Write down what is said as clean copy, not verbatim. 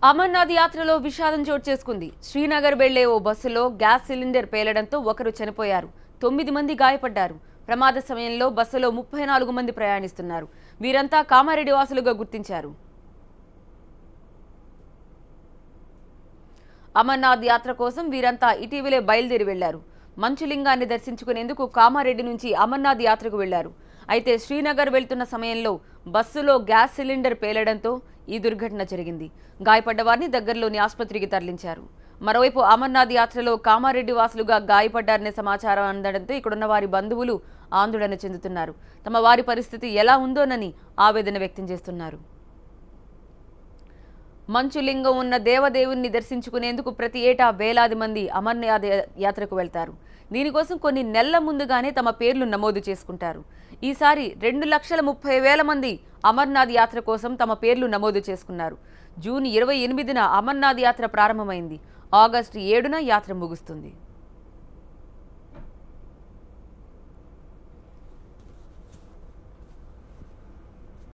అమర్నాథ్ యాత్రలో విషాదం చోటు చేసుకుంది. శ్రీనగర్ వెళ్లే ఓ బస్సులో గ్యాస్ సిలిండర్ పేలడంతో ఒకరు చనిపోయారు. 9 మంది గాయపడ్డారు. ప్రమాద సమయంలో బస్సులో 34 మంది ప్రయాణిస్తున్నారు. వీరంతా కామారెడ్డి వాసులుగా గుర్తించారు. అమర్నాథ్ యాత్ర కోసం వీరంతా ఇటీవలే బయలుదేరి వెళ్లారు. మంచులింగాన్ని దర్శించుకునేందుకు కామారెడ్డి నుంచి అమర్నాథ్ యాత్రకు వెళ్లారు. అయితే శ్రీనగర్ వెళ్తున్న సమయంలో బస్సులో గ్యాస్ సిలిండర్ పేలడంతో ఈ దుర్ఘటన జరిగింది. గాయపడ్డ వారిని దగ్గరలోని ఆసుపత్రికి తరలించారు. మరోవైపు అమర్నాథ్ యాత్రలో కామారెడ్డి వాసులుగా గాయపడ్డారనే సమాచారం అందడంతో ఇక్కడున్న వారి బంధువులు ఆందోళన చెందుతున్నారు. తమ వారి పరిస్థితి ఎలా ఉందోనని ఆవేదన వ్యక్తం చేస్తున్నారు. మంచులింగం ఉన్న దేవదేవుణ్ణి దర్శించుకునేందుకు ప్రతి ఏటా వేలాది మంది అమర్నాథ్ యాత్రకు వెళ్తారు. దీనికోసం కొన్ని నెలల ముందుగానే తమ పేర్లు నమోదు చేసుకుంటారు. ఈసారి 2,30,000 మంది అమర్నాథ్ యాత్ర కోసం తమ పేర్లు నమోదు చేసుకున్నారు. జూన్ 28న అమర్నాథ్ యాత్ర ప్రారంభమైంది. ఆగస్టు 7న యాత్ర ముగుస్తుంది.